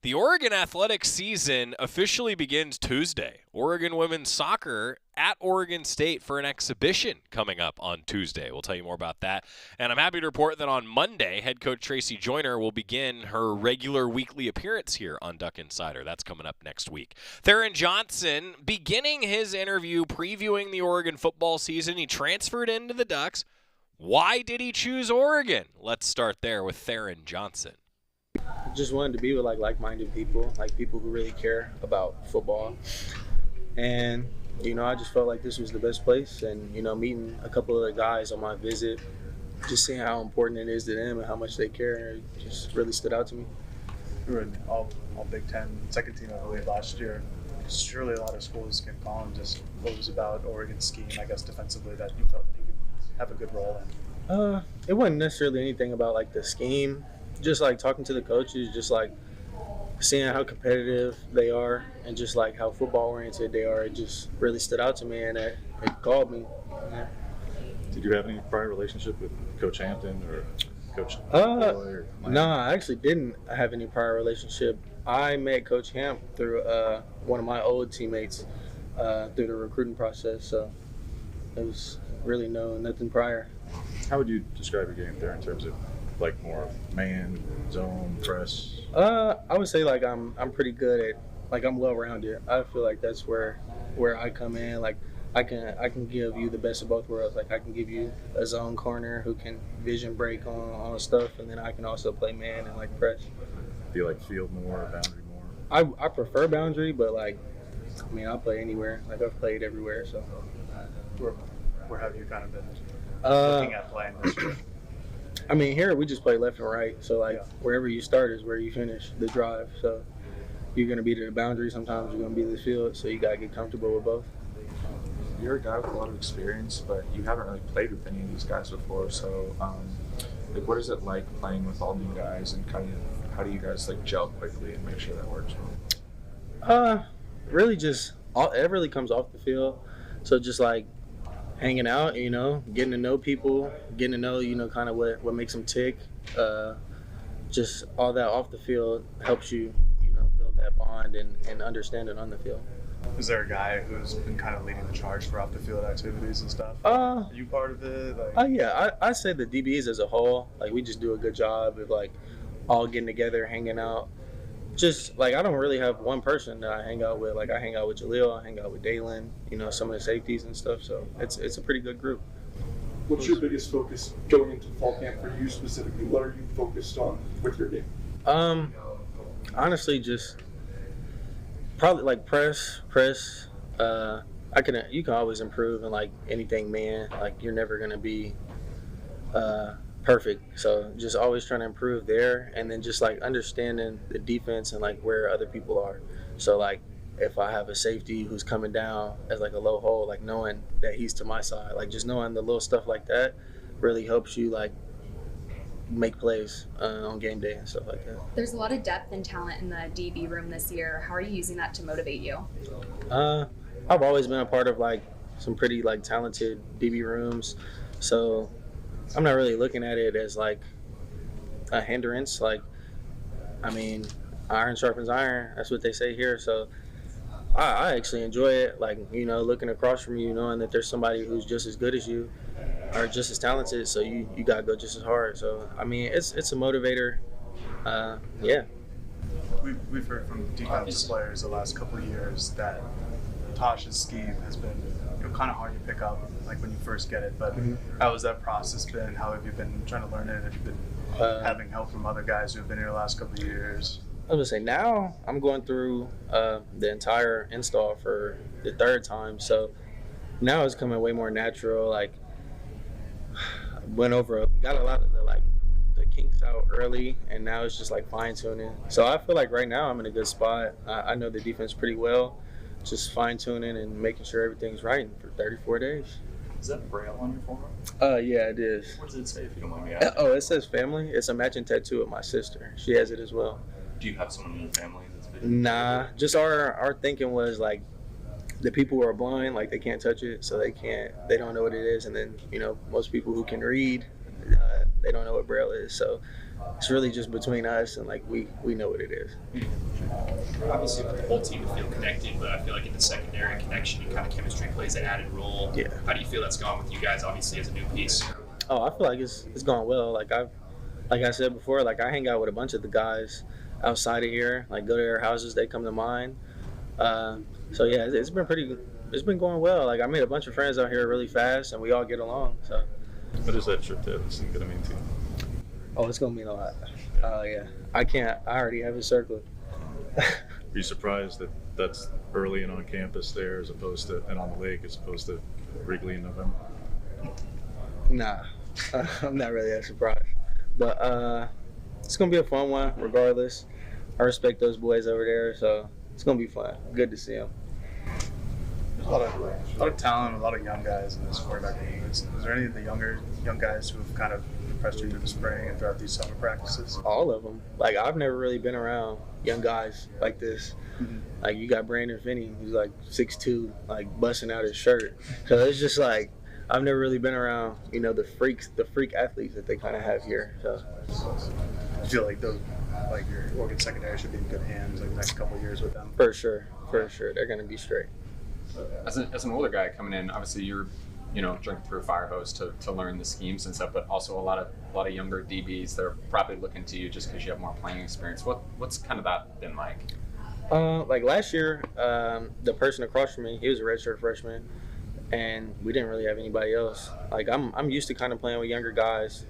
the Oregon athletics season officially begins Tuesday. Oregon women's soccer at Oregon State for an exhibition coming up on Tuesday. We'll tell you more about that. And I'm happy to report that on Monday, head coach Tracy Joyner will begin her regular weekly appearance here on Duck Insider. That's coming up next week. Theren Johnson beginning his interview previewing the Oregon football season. He transferred into the Ducks. Why did he choose Oregon? Let's start there with Theren Johnson. I just wanted to be with like-minded people, like people who really care about football. And, I just felt like this was the best place. And, meeting a couple of the guys on my visit, just seeing how important it is to them and how much they care, it just really stood out to me. We were in all Big Ten, second team, I believe, last year. Surely a lot of schools can call and just what was about Oregon's scheme, I guess, defensively that you felt you could have a good role in. It wasn't necessarily anything about, the scheme. Just talking to the coaches, just seeing how competitive they are and just how football oriented they are, it just really stood out to me and it called me. Yeah. Did you have any prior relationship with Coach Hampton or Coach Lupoi? No, I actually didn't have any prior relationship. I met Coach Hamp through one of my old teammates through the recruiting process, so it was really nothing prior. How would you describe your game there in terms of more man, zone, press? I would say I'm pretty good at I'm well-rounded. I feel like that's where I come in. I can give you the best of both worlds. I can give you a zone corner who can vision break on stuff, and then I can also play man and press. Do you like field more, boundary more? I prefer boundary, but I'll play anywhere. I've played everywhere. So where have you kind of been looking at playing this year? Here we just play left and right. So, wherever you start is where you finish the drive. So, you're going to be to the boundary. Sometimes you're going to be to the field. So, you got to get comfortable with both. You're a guy with a lot of experience, but you haven't really played with any of these guys before. So, what is it like playing with all new guys, and how do you guys gel quickly and make sure that works well? Really just it really comes off the field. So, just hanging out, getting to know people, getting to know, kind of what makes them tick. Just all that off the field helps you, build that bond and understand it on the field. Is there a guy who's been kind of leading the charge for off the field activities and stuff? Are you part of it? Yeah, I say the DBs as a whole, we just do a good job of all getting together, hanging out. Just I don't really have one person that I hang out with. I hang out with Jaleel, I hang out with Dalen, some of the safeties and stuff. So it's a pretty good group. What's your biggest focus going into fall camp for you specifically? What are you focused on with your game? Honestly, just probably press. You can always improve in anything, man. You're never gonna be perfect, so just always trying to improve there, and then just understanding the defense and where other people are. So if I have a safety who's coming down as a low hole, knowing that he's to my side, just knowing the little stuff like that really helps you make plays on game day and stuff like that. There's a lot of depth and talent in the DB room this year. How are you using that to motivate you? I've always been a part of some pretty talented DB rooms, so I'm not really looking at it as a hindrance. Iron sharpens iron. That's what they say here. So I actually enjoy it. Like, you know, looking across from you, knowing that there's somebody who's just as good as you or just as talented. So you got to go just as hard. So, I mean, it's a motivator. Yeah. We've heard from defensive players the last couple of years that Tosh's scheme has been kind of hard to pick up, like when you first get it. But how has that process been? How have you been trying to learn it? Have you been having help from other guys who have been here the last couple of years? I was gonna say, now I'm going through the entire install for the 3rd time, so now it's coming way more natural. Like, got a lot of the kinks out early, and now it's just like fine tuning. So I feel like right now I'm in a good spot. I know the defense pretty well, just fine tuning and making sure everything's right for 34 days. Is that Braille on your forearm? Yeah, it is. What does it say, if you don't mind me asking? Oh, it says family. It's a matching tattoo of my sister. She has it as well. Do you have someone in your family that's big? Nah, just our thinking was like the people who are blind, like they can't touch it, so they don't know what it is. And then, you know, most people who can read, they don't know what Braille is. So it's really just between us, and like we know what it is. Obviously, with the whole team to feel connected, but I feel like in the secondary connection and kind of chemistry plays an added role. Yeah. How do you feel that's gone with you guys, obviously, as a new piece? Oh, I feel like it's gone well. Like I said before, like I hang out with a bunch of the guys outside of here, like go to their houses, they come to mine. So yeah, it's been going well. Like I made a bunch of friends out here really fast, and we all get along. So. What is that trip to Edison going to mean to you? Oh, it's going to mean a lot. Yeah, I already have it circled. Are you surprised that that's early and on campus there, as opposed to and on the lake, as opposed to Wrigley in November? Nah, I'm not really that surprised. But it's gonna be a fun one, regardless. I respect those boys over there, so it's gonna be fun. Good to see them. There's a lot of talent, a lot of young guys in this quarterback league. Is there any of the young guys who have kind of impressed you through the spring and throughout these summer practices? All of them. Like I've never really been around young guys like this. Like you got Brandon Finney, who's like 6'2", like busting out his shirt. So it's just like I've never really been around, you know, the freak athletes that they kind of have here. So I feel like your Oregon secondary should be in good hands like the next couple of years with them. For sure, they're gonna be straight. As an older guy coming in, obviously you're, you know, drinking through a fire hose to learn the schemes and stuff, but also a lot of younger DBs that are probably looking to you just because you have more playing experience. What's kind of that been like? Like last year, the person across from me, he was a redshirt freshman, and we didn't really have anybody else. Like I'm used to kind of playing with younger guys,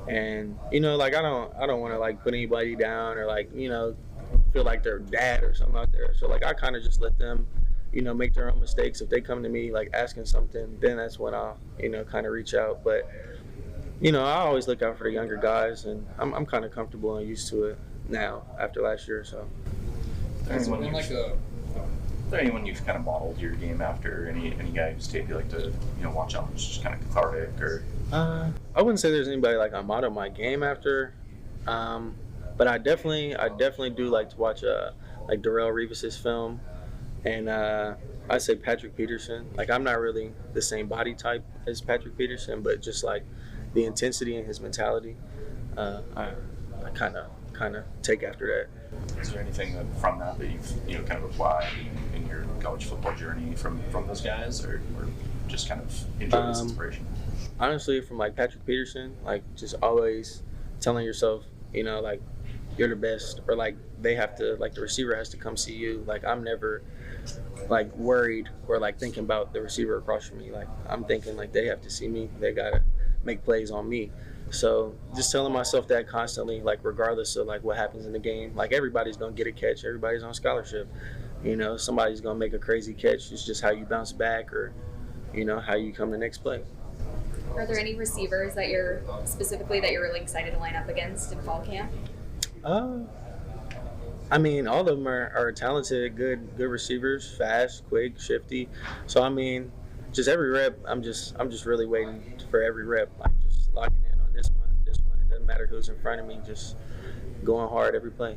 and you know, like I don't want to like put anybody down or like, you know, feel like they're dad or something out there. So like I kind of just let them, you know, make their own mistakes. If they come to me like asking something, then that's when I'll, you know, kind of reach out. But you know, I always look out for the younger guys, and I'm kind of comfortable and used to it now after last year. So. Is there anyone you've kind of modeled your game after? Any guy who's tape you like to, you know, watch out, just kind of cathartic or? I wouldn't say there's anybody like I model my game after, but I definitely do like to watch like Darrelle Revis's film, and I say Patrick Peterson. Like I'm not really the same body type as Patrick Peterson, but just like the intensity and his mentality, I kind of take after that. Is there anything from that you've, you know, kind of applied in your college football journey from those guys, or just kind of enjoy this inspiration? Honestly, from like Patrick Peterson, like just always telling yourself, you know, like you're the best, or like they have to, like the receiver has to come see you. Like I'm never like worried or like thinking about the receiver across from me. Like I'm thinking like they have to see me. They gotta make plays on me. So just telling myself that constantly, like regardless of like what happens in the game, like everybody's gonna get a catch, everybody's on scholarship. You know, somebody's gonna make a crazy catch. It's just how you bounce back, or you know, how you come the next play. Are there any receivers that you're really excited to line up against in fall camp? I mean, all of them are talented, good receivers, fast, quick, shifty. So I mean, just every rep, I'm just really waiting for every rep, like just locking in on this one. It doesn't matter who's in front of me, just going hard every play.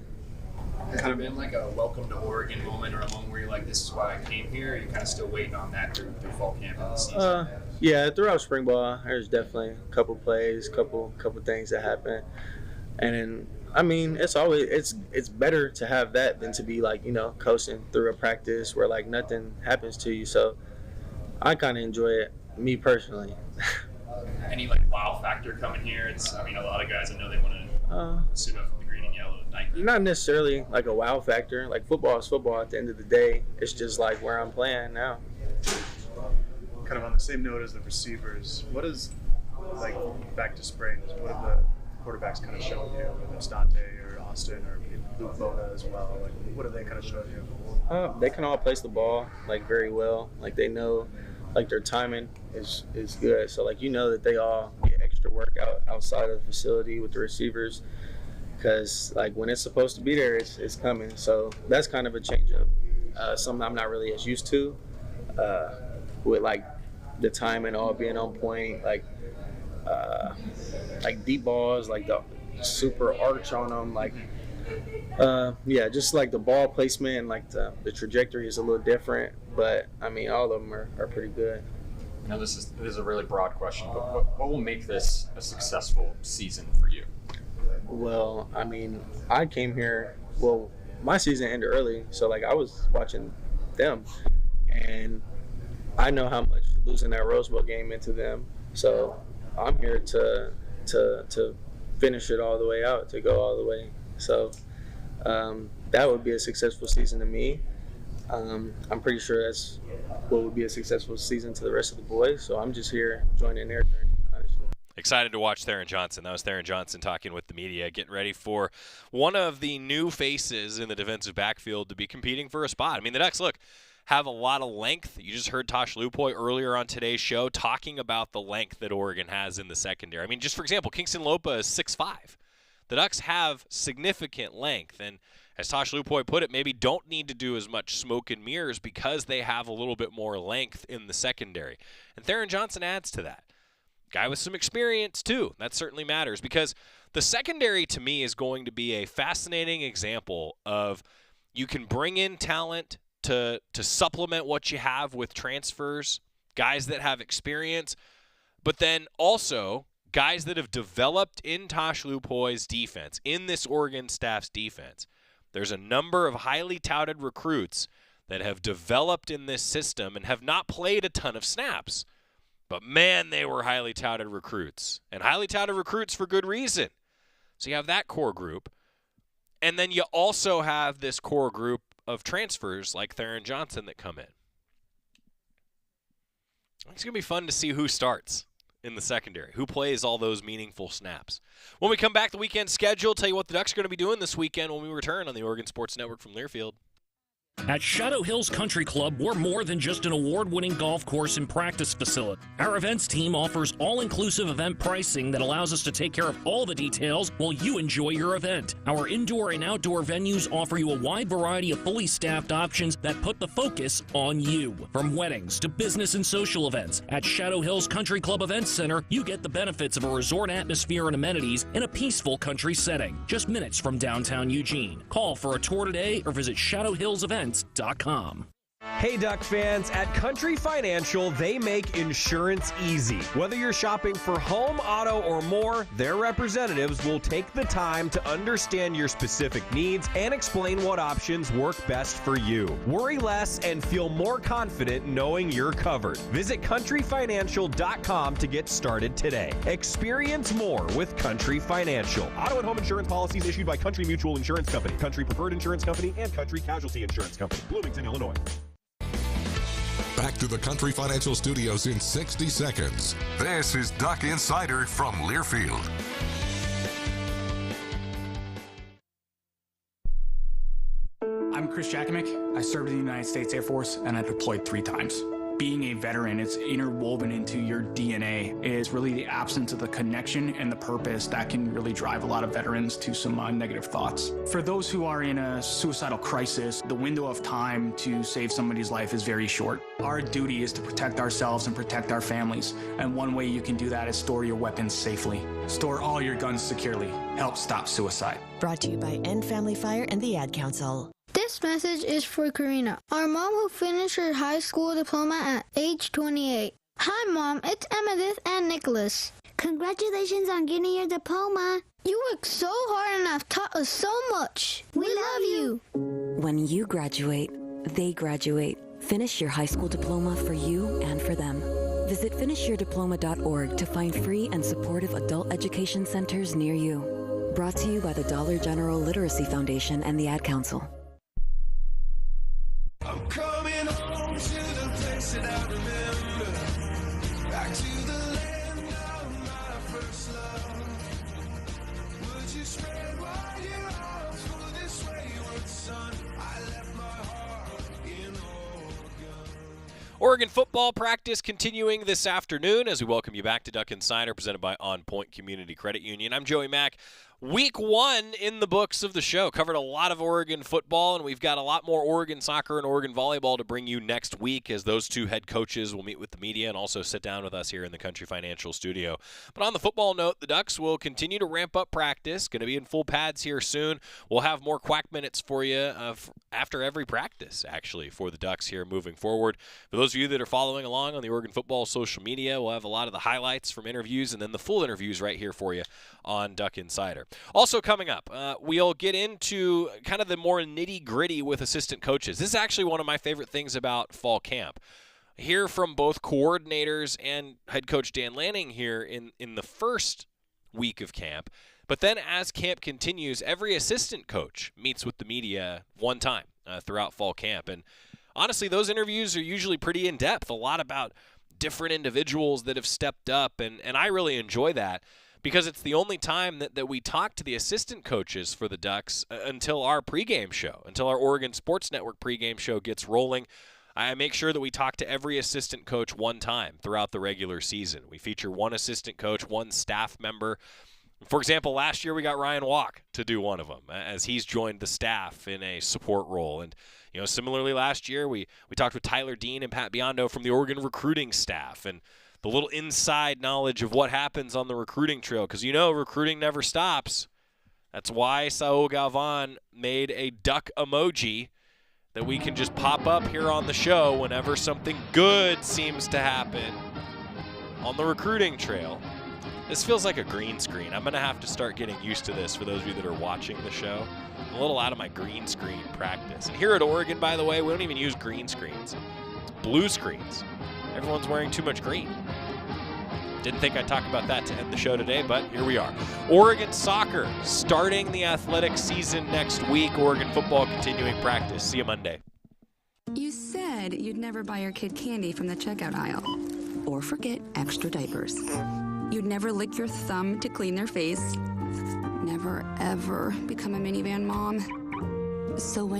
Kind of been like a welcome to Oregon moment, or a moment where you're like, this is why I came here? Or you're kind of still waiting on that through fall camp and the season? Yeah, throughout spring ball, there's definitely a couple plays, couple things that happen. And then I mean, it's better to have that than to be like, coasting through a practice where like nothing happens to you. So I kind of enjoy it, me personally. Any like wow factor coming here? A lot of guys I know they want to suit up for the green and yellow night. Not necessarily like a wow factor. Like football is football at the end of the day. It's just like where I'm playing now. Kind of on the same note as the receivers, what is, like, back to spring, what have the quarterbacks kind of shown you, whether it's Dante or Austin or Luke Boda as well? Like, what have they kind of shown you? They can all place the ball like very well. Like they know, like their timing is good. So like that they all get extra work outside of the facility with the receivers, because like when it's supposed to be there, it's coming. So that's kind of a change up. Something I'm not really as used to, with like the timing all being on point, like deep balls, like the super arch on them, like just like the ball placement and like the trajectory is a little different, but I mean all of them are pretty good. Now this is a really broad question, but what will make this a successful season for you? Well, I mean, I came here, my season ended early, so like I was watching them, and I know how much losing that Rose Bowl game meant to them. So I'm here to finish it all the way out, to go all the way. So that would be a successful season to me. I'm pretty sure that's what would be a successful season to the rest of the boys. So I'm just here joining their journey, honestly. Excited to watch Theren Johnson. That was Theren Johnson talking with the media, getting ready for one of the new faces in the defensive backfield to be competing for a spot. I mean, the Ducks, have a lot of length. You just heard Tosh Lupoi earlier on today's show talking about the length that Oregon has in the secondary. I mean, just for example, Kingston Lopa is 6'5". The Ducks have significant length, and as Tosh Lupoi put it, maybe don't need to do as much smoke and mirrors because they have a little bit more length in the secondary. And Theren Johnson adds to that. Guy with some experience, too. That certainly matters, because the secondary, to me, is going to be a fascinating example of you can bring in talent to supplement what you have with transfers, guys that have experience, but then also guys that have developed in Tosh Lupoi's defense, in this Oregon staff's defense. There's a number of highly touted recruits that have developed in this system and have not played a ton of snaps. But, man, they were highly touted recruits, and highly touted recruits for good reason. So you have that core group, and then you also have this core group of transfers like Theren Johnson that come in. It's going to be fun to see who starts in the secondary, who plays all those meaningful snaps. When we come back, the weekend schedule, tell you what the Ducks are going to be doing this weekend when we return on the Oregon Sports Network from Learfield. At Shadow Hills Country Club, we're more than just an award-winning golf course and practice facility. Our events team offers all-inclusive event pricing that allows us to take care of all the details while you enjoy your event. Our indoor and outdoor venues offer you a wide variety of fully staffed options that put the focus on you. From weddings to business and social events, at Shadow Hills Country Club Events Center, you get the benefits of a resort atmosphere and amenities in a peaceful country setting, just minutes from downtown Eugene. Call for a tour today or visit shadowhillsevents.com. Hey Duck fans, at Country Financial, they make insurance easy. Whether you're shopping for home, auto, or more, their representatives will take the time to understand your specific needs and explain what options work best for you. Worry less and feel more confident knowing you're covered. Visit countryfinancial.com to get started today. Experience more with Country Financial. Auto and home insurance policies issued by Country Mutual Insurance Company, Country Preferred Insurance Company, and Country Casualty Insurance Company, Bloomington, Illinois. Back to the Country Financial Studios in 60 seconds. This is Duck Insider from Learfield. I'm Chris Jakimick. I served in the United States Air Force, and I deployed 3 times. Being a veteran, it's interwoven into your DNA. It is really the absence of the connection and the purpose that can really drive a lot of veterans to some negative thoughts. For those who are in a suicidal crisis, the window of time to save somebody's life is very short. Our duty is to protect ourselves and protect our families, and one way you can do that is store your weapons safely. Store all your guns securely. Help stop suicide. Brought to you by End Family Fire and the Ad Council. This message is for Karina, our mom who finished her high school diploma at age 28. Hi, Mom. It's Emmettith and Nicholas. Congratulations on getting your diploma. You worked so hard and have taught us so much. We love you. When you graduate, they graduate. Finish your high school diploma for you and for them. Visit finishyourdiploma.org to find free and supportive adult education centers near you. Brought to you by the Dollar General Literacy Foundation and the Ad Council. I'm coming home to the place that I remember. Back to the land of my first love. Would you spread wide your arms for this wayward son? I left my heart in Oregon. Oregon football practice continuing this afternoon as we welcome you back to Duck Insider, presented by OnPoint Community Credit Union. I'm Joey Mack. Week 1 in the books of the show. Covered a lot of Oregon football, and we've got a lot more Oregon soccer and Oregon volleyball to bring you next week as those two head coaches will meet with the media and also sit down with us here in the Country Financial studio. But on the football note, the Ducks will continue to ramp up practice. Going to be in full pads here soon. We'll have more Quack Minutes for you after every practice, actually, for the Ducks here moving forward. For those of you that are following along on the Oregon football social media, we'll have a lot of the highlights from interviews and then the full interviews right here for you on Duck Insider. Also coming up, we'll get into kind of the more nitty-gritty with assistant coaches. This is actually one of my favorite things about fall camp. Hear from both coordinators and head coach Dan Lanning here in the first week of camp. But then as camp continues, every assistant coach meets with the media one time throughout fall camp. And honestly, those interviews are usually pretty in-depth, a lot about different individuals that have stepped up, and I really enjoy that, because it's the only time that we talk to the assistant coaches for the Ducks until our pregame show, until our Oregon Sports Network pregame show gets rolling. I make sure that we talk to every assistant coach one time throughout the regular season. We feature one assistant coach, one staff member. For example, last year we got Ryan Walk to do one of them as he's joined the staff in a support role. And similarly last year we talked with Tyler Dean and Pat Biondo from the Oregon recruiting staff, and the little inside knowledge of what happens on the recruiting trail, because recruiting never stops. That's why Saul Galvan made a duck emoji that we can just pop up here on the show whenever something good seems to happen on the recruiting trail. This feels like a green screen. I'm going to have to start getting used to this for those of you that are watching the show. I'm a little out of my green screen practice. And here at Oregon, by the way, we don't even use green screens. It's blue screens. Everyone's wearing too much green. Didn't think I'd talk about that to end the show today, but here we are. Oregon soccer starting the athletic season next week. Oregon football continuing practice. See you Monday. You said you'd never buy your kid candy from the checkout aisle. Or forget extra diapers. You'd never lick your thumb to clean their face. Never, ever become a minivan mom. So when you